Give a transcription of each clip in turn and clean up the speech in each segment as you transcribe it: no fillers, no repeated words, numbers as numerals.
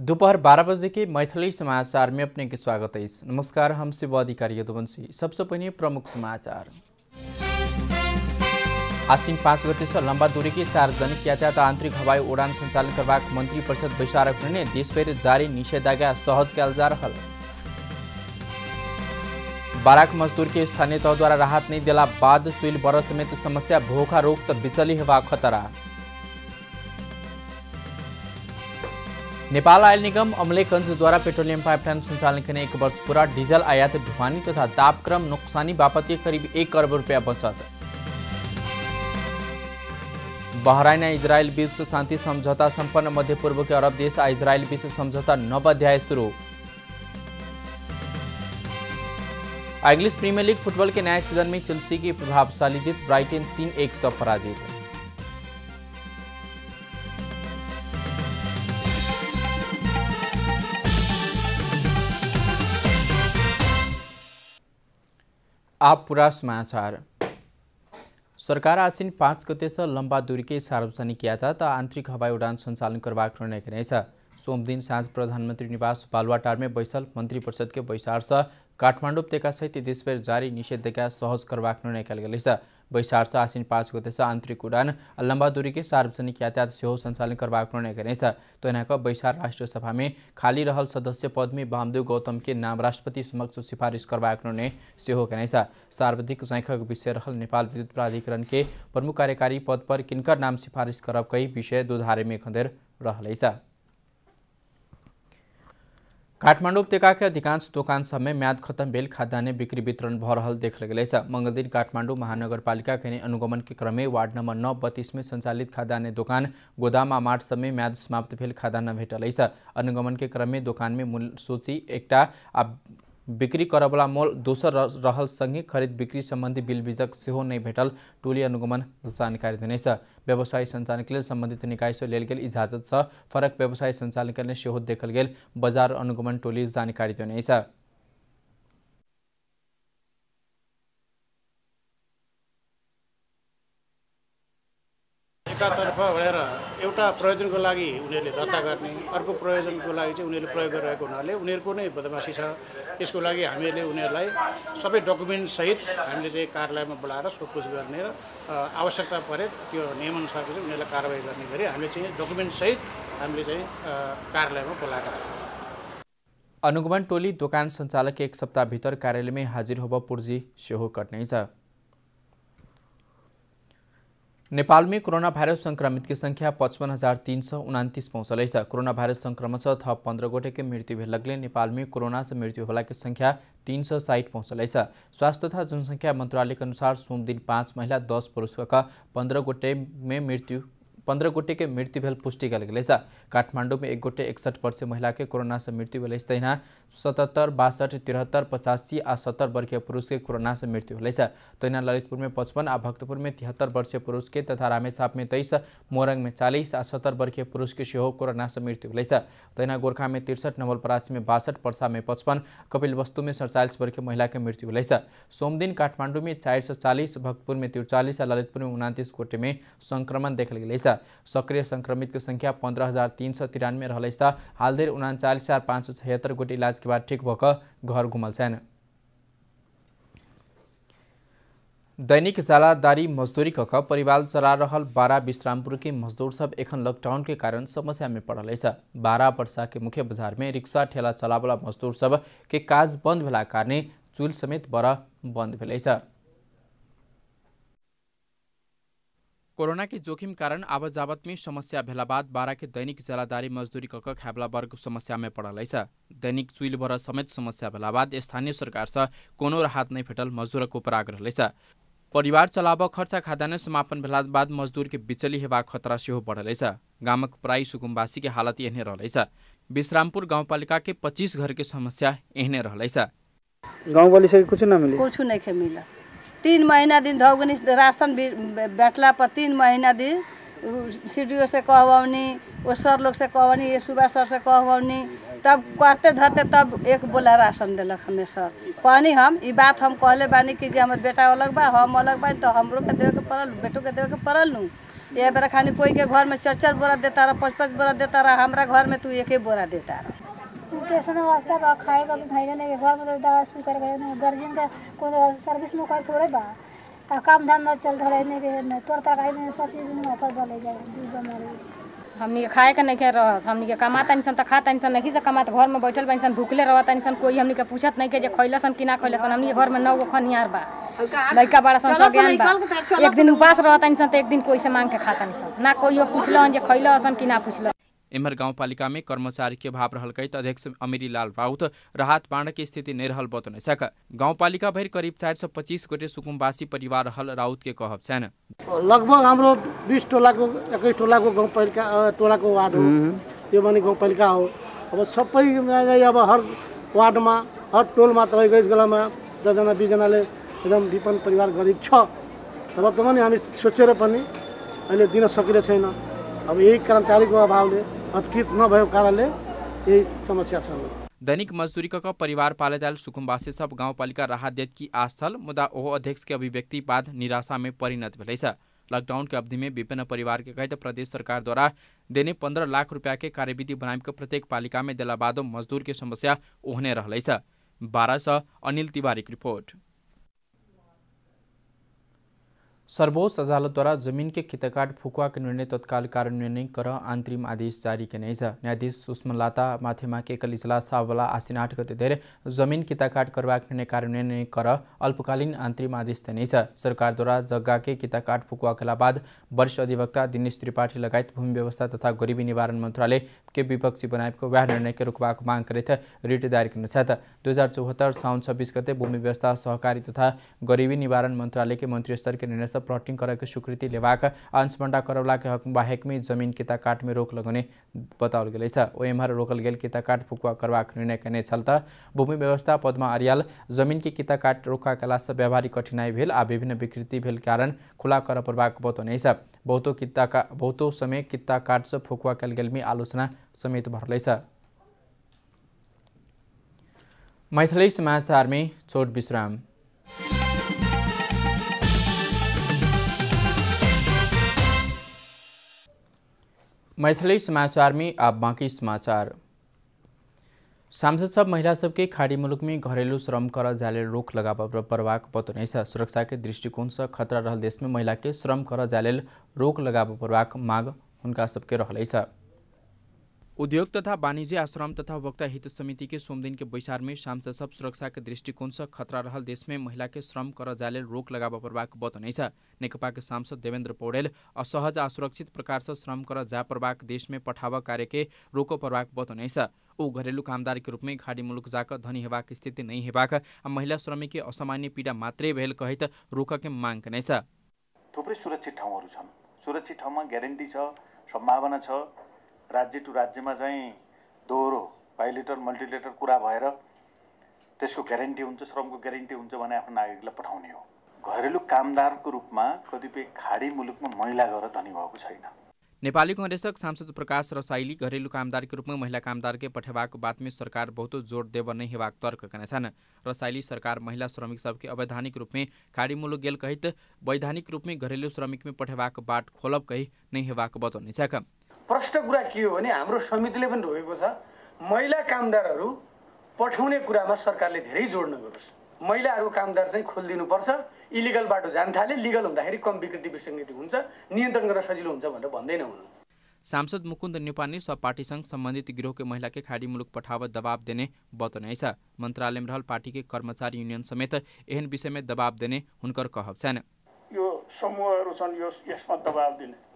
दोपहर 12 बजे के मैथिली समाचार में अपने के स्वागत है। नमस्कार, हम शिव अधिकारी यदुवंशी। सबसे पहले प्रमुख समाचार। आश्विन 5 गते से लंबा दूरी के सार्वजनिक यातायात आंतरिक हवाई उड़ान संचालन करवा मंत्री परिषद बैसारक निर्णय। देशभर जारी निषेधाज्ञा सहज कैल जा रहल। बाराक मजदूर के स्थानीय तह द्वारा राहत नहीं दिला बाद चुइल बर समेत समस्या भोखा रोग से बिचली हेबा खतरा। नेपाल आयल निगम अमलेखगंज द्वारा पेट्रोलियम पाइपलाइन संचालन करने 1 वर्ष पूरा। डीजल आयात ढुवानी तथा तापक्रम नुकसानी बापत करीब 1 करोड़ रुपया बचत। बहराइन इजरायल बीच शांति समझौता संपन्न। मध्य पूर्व के अरब देश और इजरायल बीच समझौता नव अध्याय शुरू। इंग्लिश प्रीमियर लीग फुटबॉल के नए सीजन में चेल्सी की प्रभावशाली जीत। ब्राइटन 3-1 से पराजित। आप पूरा समाचार। सरकार आश्विन 5 गते से लंबा दूरी के सार्वजनिक यातायात आंतरिक हवाई उड़ान संचालन करबाक निर्णय करेछ। सोम दिन साँझ प्रधानमंत्री निवास बालुवाटार में बैसल मंत्री परिषद के बैसार से काठमाडौँ उपत्यका सहित देशभर जारी निषेधाज्ञा सहज करबाक निर्णय कल गेल। बैसार से आश्विन 5 गते से आंतरिक उड़ान और लंबा दूरी के सार्वजनिक यातायात सेहो संचालन करबाक निर्णय करेछ। तो यहाँका बैसार राष्ट्रीय सभा में खाली रहल सदस्य पद में वामदेव गौतम के नाम राष्ट्रपति समक्ष सिफारिश करबाक निर्णय सेहो करेछ। सर्वाधिक जैखक विषय रहल नेपाल विद्युत प्राधिकरण के प्रमुख कार्यकारी पद पर किनकर नाम सिफारिश करब कई विषय दुधारे में खंदेर रहलैछ। काठमाडौँ उपत्यका के अधिकांश दोकान सब में म्याद खत्म भेल खाद्यान्न बिक्री वितरण भ रहल देखल गेलैछ। मंगल दिन काठमाडौँ महानगरपालिका के अनुगमन के क्रम में वार्ड नंबर 9-32 में संचालित खाद्यान्न दुकान गोदाम आ मार्ट सब में म्याद समाप्त भेल खाद्यान्न भेटलैछ। अनुगमन के क्रम में दुकान में मूल्य सूची एकटा आ बिक्री करबला मोल दोसर रहल संगे खरीद बिक्री संबंधी बिल बीजक सेहो नहीं भेटल टोली अनुगमन जानकारी देनेछ। व्यवसाय संचालन के लिए संबंधित निकाय से लेल गेल इजाजत से फरक व्यवसाय संचालन करने सेहो देखल गेल बाजार अनुगमन टोली जानकारी देनेछ। एकातर्फ भनेर एउटा प्रयोजनको लागि उनीहरूले दर्ता गर्ने, अर्को प्रयोजनको लागि चाहिँ उनीहरूले प्रयोग गरिरहेको हुनाले उनीहरूको नै बदमासी छ। त्यसको लागि हामीले उनीहरूलाई सबै डकुमेन्ट सहित हामीले चाहिँ कार्यालयमा बोलाएर सोधपुछ गर्ने र आवश्यकता परे त्यो नियमअनुसारको चाहिँ उनीहरूलाई कारबाही गर्ने गरी हामीले चाहिँ डकुमेन्ट सहित हामीले चाहिँ कार्यालयमा बोलाएका छौँ। अनुगमन टोली दोकान सञ्चालक 1 सप्ताह भीतर कार्यालय में हाजिर होब पूर्जी सेहो कट्नेछ। नेपाल में कोरोना वायरस संक्रमित की संख्या 55,329 पहुंचलैछ। कोरोना वायरस संक्रमण से थप 15 गोटे के मृत्यु भेल लगले नेपाल में कोरोना से मृत्यु होला की संख्या 360 पहुंचलैछ। स्वास्थ्य तथा जनसंख्या मंत्रालय के अनुसार सोम दिन 5 महिला 10 पुरुष का 15 गोटे के मृत्यु भेल पुष्टि कल गेलैछ। काठमाडौँ में 1 गोटे 61 वर्षीय महिला के कोरोना से मृत्यु भेल। तहिना 77, 62, 73, 85 आ 70 वर्षीय पुरुष के कोरोना से मृत्यु भेलैछ। तहिना ललितपुर में 55 आ भक्तपुर में 73 वर्षीय पुरुष के तथा रामेछाप में 23, मोरंग में 40 आ 70 वर्षीय पुरुष के सेहो कोरोना से मृत्यु भेलैछ। तहिना गोरखा में 63, नवलपरासी में 62, पर्सा में 55, कपिलवस्तु में 47 वर्षीय महिला के मृत्यु भेलैछ। सोम दिन काठमाडौँ में 440, भक्तपुर में 43 आ ललितपुर में 29 गोटे में संक्रमण देखल गेलैछ। सक्रिय संक्रमित की संख्या 15,393 रहलैछ। हाल धरि 39,576 गोटे इलाज के बाद ठीक भक घर घुमल छन्। दैनिक जालादारी मजदूरी कक परिवार चला रहल 12 विश्रामपुर के मजदूर सब एखन लॉकडाउन के कारण समस्या में पड़ल। 12 वर्षा के मुख्य बाजार में रिक्शा ठेला चलावला मजदूर सब के काज बंद भेला कारणे चूल समेत बड़ा बंद भेलैछ। कोरोना के जोखिम कारण आवत जावत में समस्या भेला बाद 12 के दैनिक जलादारी मजदूरी कक खाबला वर्ग समस्या में पड़लैछ। दैनिक चुइल भर समेत समस्या भेला बाद स्थानीय सरकार से कोनो राहत नहीं भेटल मजदूर को ऊपर आग्रह रहलैछ। परिवार चलाब खर्च खाद्यान्न समापन भेला बाद मजदूर के बिचली हेबा खतरा सेहो बढ़लैछ। गामक प्रायी सुकुम्बासी के हालत एहने रहलैछ। विश्रामपुर गाउँपालिका के 25 घर के समस्या एहने रहलैछ। गाउँपालिका कुछ न मिले, कुछ नहीं मिला। 3 महीना दिन धौगनी राशन बैठला पर 3 महीना दिन सीडीओ से कहवनी, वो सर लोग से कहवनी, ये सुबह सर से कहवनी, तब कहते धरते तब एक बोला राशन दिलक हमें सर। कहनी हम ई बात हम कहले बानी कि जे हमर बेटा अलग बा हम अलग बा तो हमरो के देवे के पड़ल, बेटो के देवे के पड़ल नु। ये बेरा खानी कोई के घर में 4-4 बोरा देता रहा, 5-5 बोरा देता रहा, हमारा घर में तू 1 बोरा देता रहा। कैसे वास्ता बा खाए का धैर्य नहीं, घर में तो दवा सुई कर गार्जियन का कोई सर्विस नो कर थोड़े बा, काम धाम चल रहा नहीं के तोर तरकारी में सब चीज में ऊपर बोले जाए दूध हमारे हमनी के खाए के नहीं के रहत, हमनी के कमाता इंसान त खाता इंसान नहीं से कमात, घर में बैठल बा इंसान भूखले रहता इंसान, कोई हमनी के पूछत नहीं के जे खइलसन कि ना खइलसन। हमनी के घर में 9 गो खनियार बा, लड़का बड़ा सन सब ज्ञान बा, एक दिन उपास रहता इंसान त एक दिन कोई से मांग के खाता इंसान, ना कोई पूछलन जे खइलसन कि ना पूछलन। एम्हर गाउँपालिका में कर्मचारी के अभाव रहलकै त अध्यक्ष अमिरीलाल राउत राहत बाँड के स्थिति नहीं रहल बतौने सक। गाउँपालिका भरि करिब 425 गोटे सुकुम्बासी परिवार रहल राउत के कहब छैन। लगभग हाम्रो 20 टोलाको 21 टोलाको गाउँपालिका टोलाको वार्ड हो, यो पनि गाउँपालिका हो। अब सबै अब हर वार्डमा हर टोलमा तपाईँको यस बेलामा 10 जना 20 जनाले एकदम विपन्न परिवार गरिब छ, तर पनि हामी सोचेर पनि अहिले दिन सकिरहेको छैन। अब यही कर्मचारीको अभावले अधिकृत नभएको कारणले यही समस्या छ। दैनिक मजदूरी का परिवार पालेदाल सुकुम्बासी सब गाउँपालिका राहत देत की आश छल, मुदा ओहो अध्यक्ष के अभिव्यक्ति बाद निराशा में परिणत भेलैछ। लॉकडाउन के अवधि में विभिन्न परिवार के कहित प्रदेश सरकार द्वारा देने 15 लाख रुपया के कार्यविधि बनाए के प्रत्येक पालिका में दिला बादो मजदूर के समस्या ओहने रहलैछ। 12 अनिल तिवारी की रिपोर्ट। सर्वोच्च अदालत द्वारा जमीन के किताकाट फुकुआ के निर्णय तत्काल कार्यान्वयन कर अंतरिम आदेश जारी करने न्यायाधीश सुषमलता माथेमा के एकल इजलास आवेला आसिन 8 गते धरि जमीन किताकाट करबाक निर्णय कार्यान्वयन कर अल्पकालीन अंतरिम आदेश देने सरकार द्वारा जग्गा के किताकाट फुकुआ के बाद वरिष्ठ अधिवक्ता दिनेश त्रिपाठी लगायत भूमि व्यवस्था तथा गरीबी निवारण मंत्रालय के विपक्षी बनाएको वह निर्णय के रोकबाक मांग करते रिट दायर करने 2074 साउन 26 गते भूमि व्यवस्था सहकारी तथा गरीबी निवारण मंत्रालय के मंत्री स्तर के निर्णय से प्लॉटिंग कराके स्वीकृति लेवाक अंशबंडा करौला के हक बाहेक में जमीन किता काट में रोक लगाने बताओल गेल छ। ओएमआर रोकल गेल किता काट फुकुआ करबाक निर्णय करने छलता भूमि व्यवस्था पद्मा आर्याल जमीन के किता काट रोका कला से व्यावहारिक कठिनाई भेल आ विभिन्न विकृति भेल कारण खुला कर परबाक बतौने छ। बहुतो समय किता काट से फुकुआ कल गेल में आलोचना समेत भरलै छ। मैथिली समाचार में छोट विश्राम। मैथिली समाचार में अब बाकी समाचार। सांसद सब महिला सबके खाड़ी मुलुक में घरेलू श्रम कर जाले रोक लगाव परवाक बतौने सुरक्षा के दृष्टिकोण से खतरा रहल देश में महिला के श्रम कर जाले रोक लगाव परवाक मांग उनका सबके रहलै छ। उद्योग तथा वाणिज्य आश्रम तथा उपभोक्ता हित समिति के सोमदिन के बैसार में सांसद सब सुरक्षा के दृष्टिकोण से खतरा रहल देश में महिला के श्रम कर जाले रोक लगाव परवाक बतौने नेकपा के सांसद देवेन्द्र पौडेल असहज असुरक्षित प्रकार से श्रम कर जा परवाक देश में पठावा कार्य के रोको परवाक बतौने ऊ घरेलू कामदार के रूप में खाड़ी मुलुक जाकर धनी हेबाक स्थिति नहीं हेबाक महिला श्रमिक के असामान्य पीड़ा मात्रै भेल कहित रोक के मांग करने थुप्रै सुरक्षित ठाउँहरू छन्, सुरक्षित ठाउँमा ग्यारेन्टी छ, सम्भावना छ। राज्य टु राज्यमा चाहिँ दोहोरो बाइलेटर मल्टिलेटर कुरा भएर त्यसको ग्यारेन्टी हुन्छ, श्रमको ग्यारेन्टी हुन्छ भने आफ्नो नागरिकलाई पठाउने हो। घरेलु कामदारको रूपमा कतिपय खाडी मुलुकमा महिला गएर धनी भएको छैन। नेपाली कांग्रेसक सांसद प्रकाश रसाइली घरेलू कामदार के रूप में महिला कामदार के पठेबाक बात में सरकार बहुत जोर देव नहीं हेबाक तर्क कने रसाइली सरकार महिला श्रमिक सबके अवैधानिक रूप में खाड़ी मुलुक गेल कहित वैधानिक रूप में घरेलू श्रमिक में पठेबाक बाट खोलब कही नहीं हेबाक बताउने छ। प्रश्न कुरा के हो भने हाम्रो समितिले पनि रोकेको छ महिला कामदारहरू पठाउने कुरामा सरकारले धेरै जोड नगरोस्। महिलाहरू कामदार चाहिँ खोलिदिनुपर्छ, इलिगल बाटो जान थाले, लिगल हुँदाखेरि कम विकृति विसङ्गति हुन्छ, नियन्त्रण गर्न सजिलो हुन्छ भनेर भन्दैन हुनु। सांसद मुकुन्द नेपाली सब पार्टीसँग सम्बन्धित गिरोह के महिला के खाड़ी मुलुक पठाव दबाव देने बताउने छ। मन्त्रालय में रहल पार्टी के कर्मचारी युनियन समेत एहन विषय में दबाव देने हुनकर कहब छैन। यो समूहहरू छन्, यो यसमा दबाव दिने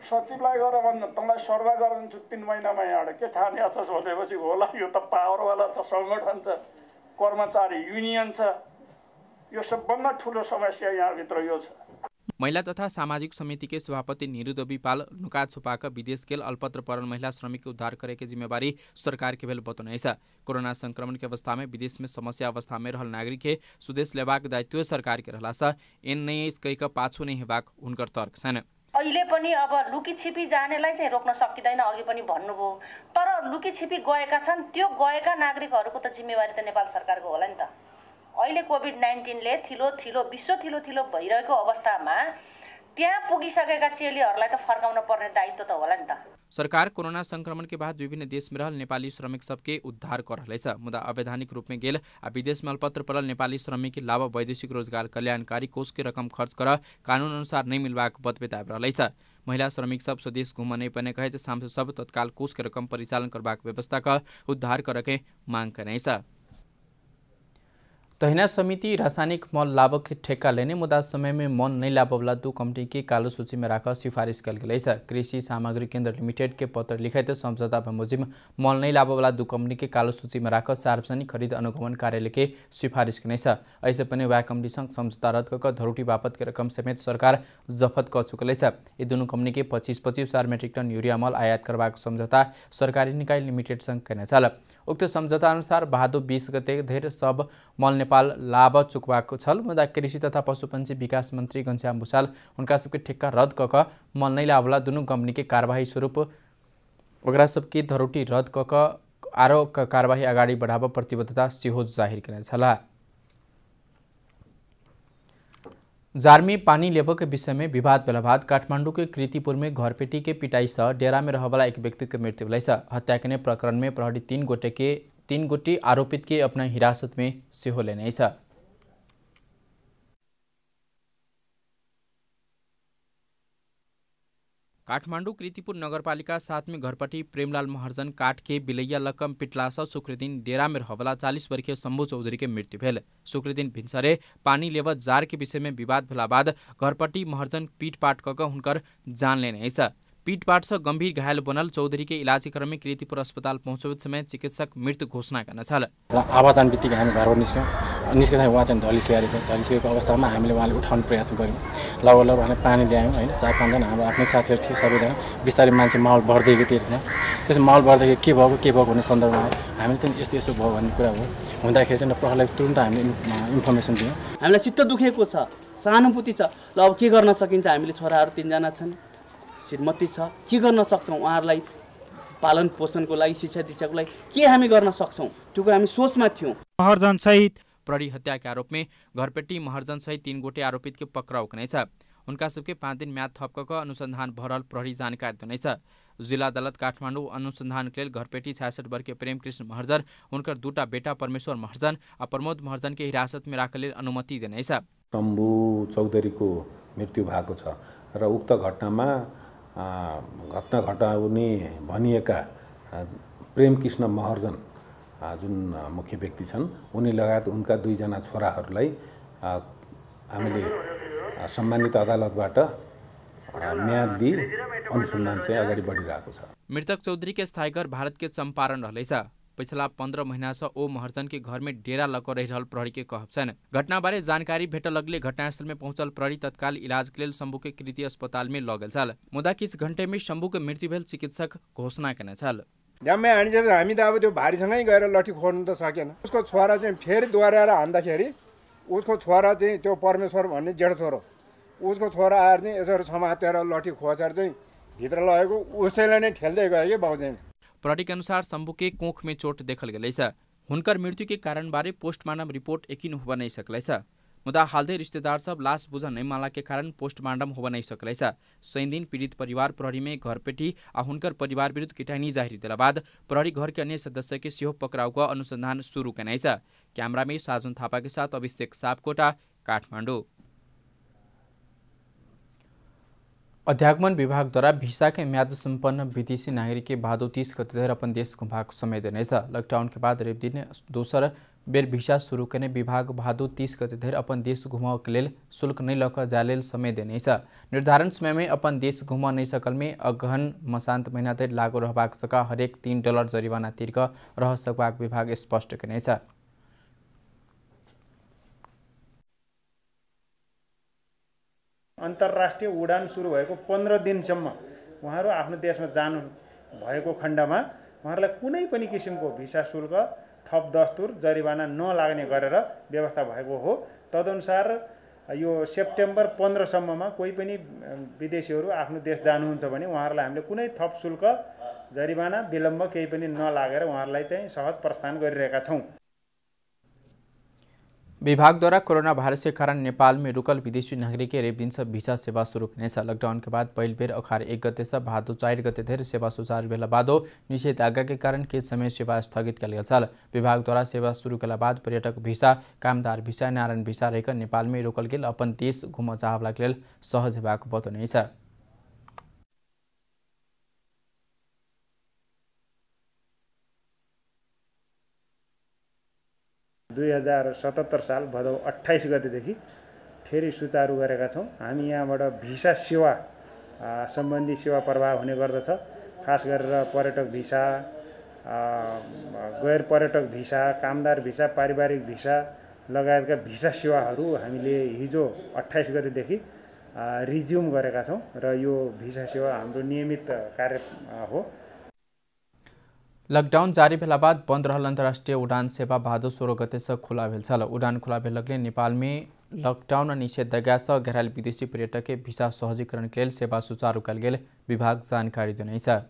सचिवलाई गएर भन्न तँलाई सर्वे गरिदिन्छु 3 महिनामा यहाँबाट के ठाने छ सोधेपछि होला यो त पावरवाला छ, संगठन छ, कर्मचारी युनियन छ, यो सबभन्दा ठुलो समस्या यहाँभित्र यो छ। महिला तथा सामाजिक समिति के सभापति निरु देवीपाल नुका छुपाक विदेश गेल अल्पत्र परल महिला श्रमिक के उद्धार करे के जिम्मेवारी सरकार के भेल बतौने छ। कोरोना संक्रमण के अवस्था में विदेश में समस्या अवस्था में रहल नागरिक के सुदेश लेबाक दायित्व सरकार के रहला स एन नै इसकैक पाछो नै हेबाक हुनकर तर्क छैन। अहिले पनि अब लुकी छिपी जानेलाई चाहिँ रोक्न सकिदैन, अघि पनि भन्नुभयो, तर लुकी छिपी गएका छन् त्यो गएका नागरिकहरूको त जिम्मेवारी त नेपाल सरकारको होला नि त। अहिले कोभिड-19 ले थिलो विश्व थिलो भइरहेको अवस्थामा त्यहाँ पुगिसकेका चेलीहरूलाई त फर्काउन पर्ने दायित्व त होला नि त। सरकार कोरोना संक्रमण के बाद विभिन्न देश में रहल नेपाली श्रमिक सबके उद्धार कर रहे है। मुदा अवैधानिक रूप में गेल आ विदेश में अल्पत्र पड़ल नेपाली श्रमिक के लाभ वैदेशिक रोजगार कल्याणकारी कोष के रकम खर्च कर कानून अनुसार नहीं मिलवाक बतबेत आबि रहल है। महिला श्रमिक सब स्वदेश घूम नहीं पने कहे सांसद सब तत्काल कोष के रकम परिचालन करबाक व्यवस्था का उद्धार कर के मांग करे। तहिना समिति रासायनिक मल लाभक के ठेक्का लेने मुदा समय में मन नहीं लाभवाला 2 कंपनी के कालो सूची में राख सिफारिश कल गई है। कृषि सामग्री केंद्र लिमिटेड के पत्र लिखित समझौता बमोजिम मल नहीं लाभवाला 2 कंपनी के कालो सूची में राख सार्वजनिक खरीद अनुगमन कार्यालय के सिफारिश करने ऐसे पनि वह कंपनी संग समझौता रद्द कर धरोटी बापत के रकम समेत सरकार जफत कर चुकल है। ये दोनों कंपनी के 25,000 मेट्रिक टन यूरिया मल आयात करवाक समझौता सरकारी निकाय लिमिटेड संग करने। उक्त समझौता अनुसार भादो 20 गते धेर सब मल नेपाल लाभ चुकवाको छल। मुदा कृषि तथा पशुपन्छी विकास मन्त्री घनश्याम भूषाल उनका सबके ठेक्का रद्द कक मल नहीं लाभवाला दोनों कंपनी के कार्यवाही स्वरूप ओकरा सबके धरोटी रद्द कक आरो कार्यवाही अगाडि बढ़ाव प्रतिबद्धता सेहो जाहिर करने छला। जार्मी पानी लेबो के विषय में विवाद भेला बाद काठमाडौँ के कृतिपुर में घरपेटी के पिटाई सह डेरा में रहवाला एक व्यक्ति के मृत्यु भेल। हत्या करने प्रकरण में प्रहरी 3 गोटे आरोपित के अपना हिरासत में सेहो लेने है। काठमाडौँ कृतिपुर नगरपालिका 7 में घरपटी प्रेमलाल महर्जन काठ के बिलैया लकम पिटलास शुक्रदिन डेरा में रहवाला 40 वर्षीय शंभु चौधरी के मृत्यु भेल। शुक्रदिन भिनसरे पानी लेव जार के विषय में विवाद भेला बाद घरपटी महर्जन पीटपाट कक हुनकर जान लेने है। पीटपाट से गंभीर घायल बनल चौधरी के इलाज क्रम में कृतिपुर अस्पताल पहुँचबत समय चिकित्सक मृत्यु घोषणा गर्न छल। आवाजन बित्तिकै हामी घरबाट निस्क्यौँ उहाँ चाहिँ ढलिसकेको छ। ढलिसकेको अवस्थामा हामीले उहाँले उठाउने प्रयास गऱ्यौँ। लगभग उहाँले पानी ल्यायौँ होइन। 4-5 जना हाम्रो आफ्नै साथीहरू थियो। सबैजना बिस्तारै मान्छे माहौल बढ्दै गयो। त्यसमा माहौल बढ्दाखेरि के भएको भन्ने सन्दर्भमा हामीले चाहिँ यस्तो भयो भन्ने कुरा हो। हुँदाखेरि चाहिँ प्रहरीलाई तुरुन्त हामीले इन्फर्मेसन दियौँ। हामीलाई चित्त दुखेको छ, सहानुभूति छ। ल अब के गर्न सकिन्छ? हामीले छोराहरू 3 जना छन्, श्रीमती छ, के गर्न सक्छौँ? उहाँहरूलाई पालन पोषणको लागि, शिक्षा दीक्षाको लागि के हामी गर्न सक्छौँ? त्यो कुरा हामी सोचमा थियौँ। महर्जन सहित प्रहरी हत्या के आरोप में घरपेटी महर्जन सहित 3 गोटे आरोपित के पकड़ाव करने। उनका सबके 5 दिन म्याद थपक अनुसंधान भरल प्रहरी जानकारी देने। जिला अदालत काठमाडौँ अनुसंधान के लिए घरपेटी 66 वर्ष के प्रेम कृष्ण महर्जन उनकर 2टा बेटा परमेश्वर महर्जन और प्रमोद महर्जन के हिरासत में राखल अनुमति देने। शंभु चौधरी को मृत्यु भएको छ र उक्त घटनामा घटना घटाउने भनिएका प्रेम कृष्ण महर्जन जुन मुख्य व्यक्ति छन् उनी लगायत उनका 2 जना छोराहरूलाई हामीले सम्मानित अदालतबाट म्याद दिई अनुसन्धान चाहिँ अगाडि बढिरहेको छ। मृतक चौधरी के स्थायी घर भारत के चंपारण रहलै। पिछला 15 महीना से ओ महर्जन के घर में डेरा लग रही रहल प्रहरी के कहब छन्। घटना बारे जानकारी भेट लगले घटनास्थल में पहुंचल प्रहरी तत्काल इलाज के लिए शंभु के कृति अस्पताल में लगल छल। मुदा किछ घंटे में शंभु के मृत्यु भेल चिकित्सक घोषणा करने छल। ड्याममै हानिन्छ हामी त अब त्यो भारीसँगै गएर लठी खोड्नु त सकेन। उसको छोरा चाहिँ फेरि दोहोऱ्याएर हान्दाखेरि उसको छोरा चाहिँ त्यो परमेश्वर भन्ने जेठो छोरो उसको छोरा आएर चाहिँ यसरी समातेर लठी खोजेर चाहिँ भित्र लगेको उसैलाई नै ठेल्दै गयो के बाउ चाहिँ। प्रहरी के अनुसार शंभु के कोख में चोट देखल गई है। हुनकर मृत्यु के कारण बारे पोस्टमार्टम रिपोर्ट यकीन हुआ नहीं सकल। मुदा हालदे रिश्तेदार सब लाश बुझ नहीं माला के कारण पोस्टमार्टम हुआ नहीं सकल। शनि दिन पीड़ित परिवार प्रहरी में घरपेटी आ हुनकर परिवार विरुद्ध किटानी जाहिर दिला बाद प्रहरी घर के अन्य सदस्य के सेहो पकड़ाव का अनुसंधान शुरू करने। कैमरा में साजन थापा के साथ अभिषेक सापकोटा, काठमाडौँ। अध्यागमन विभाग द्वारा भिसा के म्याद संपन्न विदेशी नागरिक के भादो 30 गते अपन देश घुमाको समय देने। लॉकडाउन के बाद रेप दिन दोसर बेर भिसा शुरू करने विभाग भादो 30 गते अपन देश घुमाव के लेल शुल्क नहीं लक जाले समय देने। निर्धारण समय में अपन देश घुम नहीं सकल में अगहन मसांत महीना तक लागू रहबाक सका हरेक $3 जरिवाना तिर्क रह सकबाक विभाग स्पष्ट करने। अन्तर्राष्ट्रिय उडान सुरु भएको 15 दिनसम्म उहाँहरू आफ्नो देशमा जानु भएको खण्डमा उहाँहरूलाई कुनै पनि किसिमको भिसा शुल्क, थप दस्तुर, जरिवाना नलाग्ने गरेर व्यवस्था भएको हो। तदनुसार यो सेप्टेम्बर 15 सम्ममा कोही पनि विदेशीहरू आफ्नो देश जानुहुन्छ भने उहाँहरूलाई हामीले कुनै थप शुल्क, जरिवाना, विलम्ब केही पनि नलागेर उहाँहरूलाई चाहिँ सहज प्रस्थान गरिरहेका छौँ। विभागद्वारा कोरोना भाइरस के कारण नेपाल में रुकल विदेशी नागरिक रेप दिन से वीसा सेवा शुरू करने लॉकडाउन के बाद पहिल बेर अखार 1 गते से भादो 4 गते धरि सेवा सुचारू भेला बादो निषेधाज्ञा के कारण के समय सेवा स्थगित कल गेल। विभागद्वारा सेवा शुरू कला बाद पर्यटक वीसा, कामदार वीसा, नारायण वीसा रहेका नेपाल में रोकल गेल अपन देश घुम चाहवला के लेल सहज हेबाक बतौने छ। साल भदौ 28 गतेदेखि फेरि सुचारू गरेका छौँ। हामी यहाँबाट भिसा सेवा सम्बन्धी सेवा प्रवाह हुने गर्दछ। खास गरेर पर्यटक भिसा, गैर पर्यटक भिसा, कामदार भिसा, पारिवारिक भिसा लगायतका भिसा सेवाहरू हामीले हिजो 28 गतेदेखि रिज्युम गरेका छौँ र यो भिसा सेवा हाम्रो नियमित कार्य हो। लकडाउन जारी भेला बाद बन्द रहल अन्तर्राष्ट्रिय उडान सेवा भादो 16 गते से खुला भेल छल। उडान खुला भेलकले नेपाल में लकडाउन निषेधाज्ञा से घेरायल विदेशी पर्यटक के भिसा सहजीकरण के लिए सेवा सुचारू कल गेल विभाग जानकारी देने छ।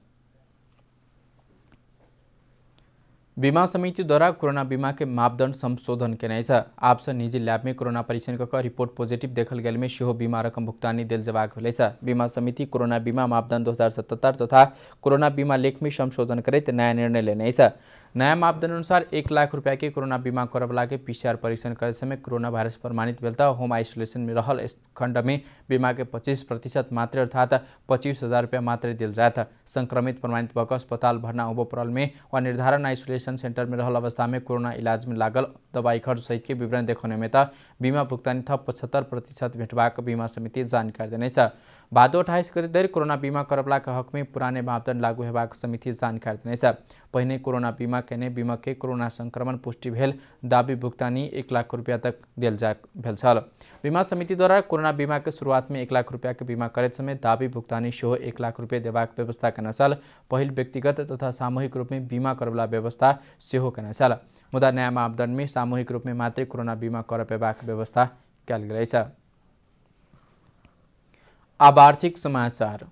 बीमा समिति द्वारा कोरोना बीमा के मापदंड संशोधन केने छ। आपसे निजी लैब में कोरोना परीक्षण कर रिपोर्ट पॉजिटिव देखल गेल में सेहो बीमा रकम भुगतानी दिल जबाक भेल छ। बीमा समिति कोरोना बीमा मापदंड 2077 तथा कोरोना बीमा लेख में संशोधन करते नया निर्णय लेने छ। नया मापदंड अनुसार 1 लाख रुपया के कोरोना बीमा करब लागे PCR परीक्षण करे समय कोरोना वायरस प्रमाणित भेल होम आइसोलेशन में रहल खंड में बीमा के 25% मात्र अर्थात 25,000 रुपया मात्र दिल जात। संक्रमित प्रमाणित भक अस्पताल भर्ना उबो परल में व निर्धारण आइसोलेशन सेंटर में रहल अवस्था में कोरोना इलाज में लागल दवाई खर्च सहित के विवरण देखाने में बीमा भुगतानी थप 75% भेटबाक बीमा समिति जानकारी देने छ। भादो 28 गते धरि कोरोना बीमा करबला के हक में पुराने मापदंड लागू हेबाक समिति जानकारी देने छ। पहिने कोरोना बीमा केने बीमा के कोरोना संक्रमण पुष्टि भेल दाबी भुगतानी 1 लाख रुपया तक दिल जा भेल छल। बीमा समिति द्वारा कोरोना बीमा के शुरुआत में 1 लाख रुपया के बीमा करे समय दाबी भुगतानी सेहो 1 लाख रुपया देबाक व्यवस्था करना छल। पहिल व्यक्तिगत तथा सामूहिक रूप में बीमा करबला व्यवस्था सेहो करना छल। मुदा नया मापदंड में सामूहिक रूप में मात्र कोरोना बीमा कर पेबाक व्यवस्था कल गेल छ। अब आर्थिक समाचार।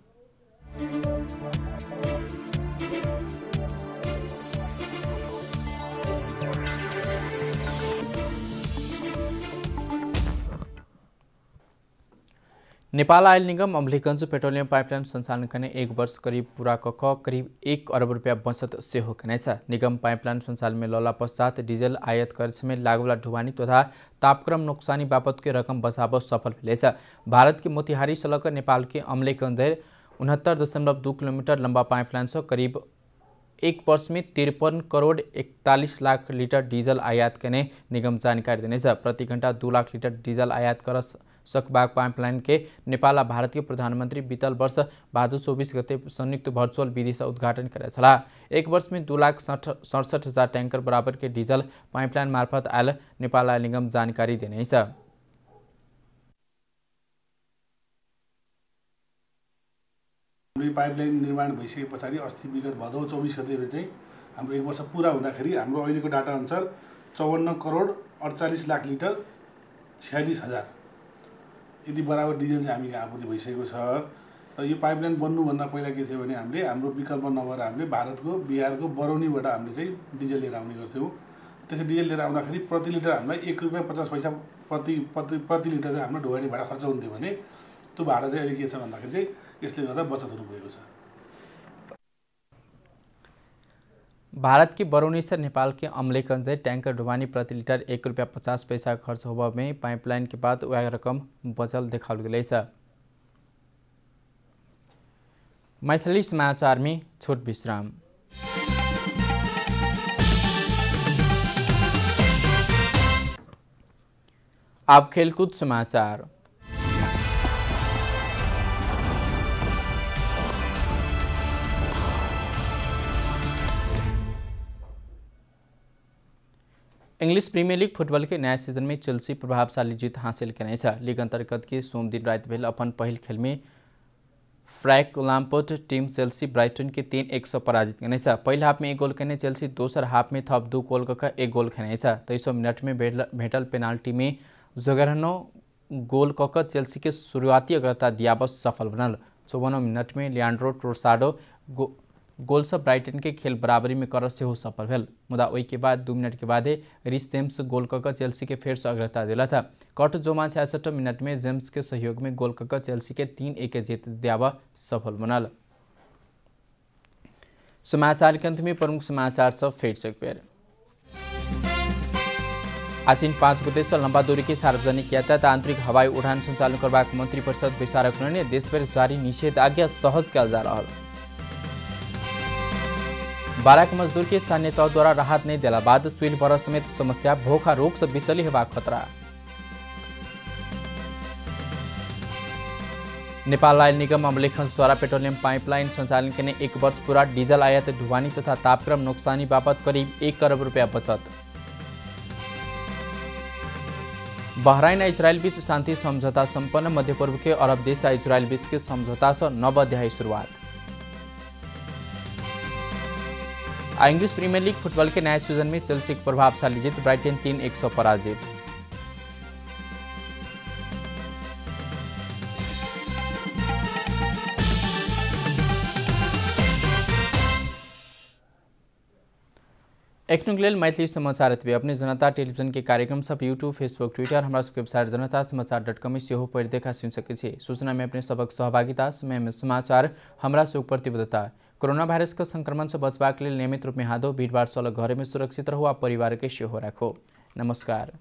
नेपाल आयल निगम अम्लेखगंज पेट्रोलियम पाइपलाइन संचालन करने 1 वर्ष करीब पूरा करीब 1 अरब रुपया बचत से होने। निगम पाइपलाइन संचालन में लौला पश्चात डीजल आयात कर समय लागुला ढुवानी तथा तापक्रम नुकसानी बापत के रकम बचाव सफल भेल। भारत के मोतिहारी से लकर नेपाल के अम्लेखगंज 69.2 किलोमीटर लंबा पाइपलाइन से करीब 1 वर्ष में 53 करोड़ 41 लाख लीटर डीजल आयात करने निगम जानकारी देने। प्रति घंटा 2 लाख लीटर डीजल आयात कर सकबाग पाइपलाइन के नेपाल भारत के प्रधानमंत्री बीतल वर्ष भादो 24 गते संयुक्त वर्चुअल विधि से उद्घाटन करे छला। 1 वर्ष में 2,67,000 टैंकर बराबर के डीजल पाइपलाइन मार्फत आयल नेपाल आयल निगम जानकारी देने छ। पाइपलाइन निर्माण भइसके पछाडि अस्ति विगत भदौ 24 गते चाहिँ हाम्रो 1 वर्ष पुरा हुँदाखेरि हाम्रो अहिलेको डाटा अनुसार 54 करोड 48 लाख लिटर 46,000 यदि बराबर डिजल चाहिँ हामी आपूर्ति भइसकेको छ। र यो पाइपलाइन बन्नुभन्दा पहिला के थियो भने हामीले हाम्रो विकल्प नभएर हामीले भारतको बिहारको बरौनीबाट हामीले चाहिँ डिजल लिएर आउने गर्थ्यौँ। त्यसै डिजल लिएर आउँदाखेरि प्रति लिटर हामीलाई 1 रुपैयाँ 50 पैसा प्रति लिटर चाहिँ हाम्रो ढुवानी भाडा खर्च हुन्थ्यो भने त्यो भाडा चाहिँ अहिले के छ भन्दाखेरि चाहिँ यसले गर्दा बचत हुनु गएको छ। भारत की बरौनी से नेपाल के अम्लेखगंज टैंकर ढुवानी प्रति लीटर 1 रुपया 50 पैसा खर्च हुआ में पाइपलाइन के बाद वह रकम बचल देखाल गई है। मैथिली समाचार में छोट विश्राम। अब खेलकूद समाचार। इंग्लिश प्रीमियर लीग फुटबॉल के नया सीजन में चेल्सी प्रभावशाली जीत हासिल करने छ। लीग अंतर्गत के सोमदिन रात भेल अपन पहल खेल में फ्रैंक लाम्पोर्ट टीम चेल्सी ब्राइटन के 3-1 से पराजित करने छ। पहले हाफ में 1 गोल खेलने चेल्सी दोसर हाफ में थप 2 गोल का 1 गोल खेलने छ। 23 मिनट में भेटल पेनाल्टी में जोगरनो गोल कक चेल्सी के शुरुआती अग्रता दियाबस सफल बनल। 54 मिनट में लियांड्रो ट्रोसाडो गोल से ब्राइटन के खेल बराबरी में कर से हो सफल भेल मुदा ओई के बाद 2 मिनट के बाद रिस जेम्स गोल कक चेल्सी के फेर से अग्रता दिला था कट जोमा 66 मिनट में जेम्स के सहयोग में गोल कक चेल्सी के 3-1 जीत दियावा सफल बनल। समाचार के अंत में प्रमुख समाचार सब फेर से एक बेर। आसीन 5 गते से लंबा दूरी के सार्वजनिक यातायात आंतरिक हवाई उड़ान संचालन करबाक मंत्री परिषद विस्तारक निर्णय देशभर जारी निषेधाज्ञा सहज कल जा रहा। बाराक मजदूर के स्थानीय तौर द्वारा राहत नहीं दिला बाद चुइल बरस समेत समस्या भोखा रोग से विचली हेबाक खतरा। नेपाल आयल निगम अमलेखंस द्वारा पेट्रोलियम पाइपलाइन संचालन करने 1 वर्ष पूरा डीजल आयात ढुवानी तथा तापक्रम नुकसानी बाबत करीब 1 करोड़ रुपया बचत। बहराइन इजरायल बीच शांति समझौता संपन्न मध्य पूर्व के अरब देश इजरायल बीच के समझौता से नव अध्याय शुरुआत। इंग्लिश प्रीमियर लीग फुटबॉल के नए सीजन में चेल्सी की प्रभावशाली जीत ब्राइटन 3-1 से पराजित। एक नुकलेल मैथिली समाचार एतबे अपने जनता टेलीविजन के कार्यक्रम सब यूट्यूब फेसबुक ट्विटर हमारा वेबसाइट जनता समाचार.com में सेहो पढ़ देखा सुन सके छी। सूचना में अपने सबक सहभागिता समय में समाचार हमरा से प्रतिबद्धता कोरोना वायरस का संक्रमण से बचबाक लेल नियमित रूप में हाथों भीड़ भाड़ से अलग घर में सुरक्षित रहो आ परिवार के सेहो राखो। नमस्कार।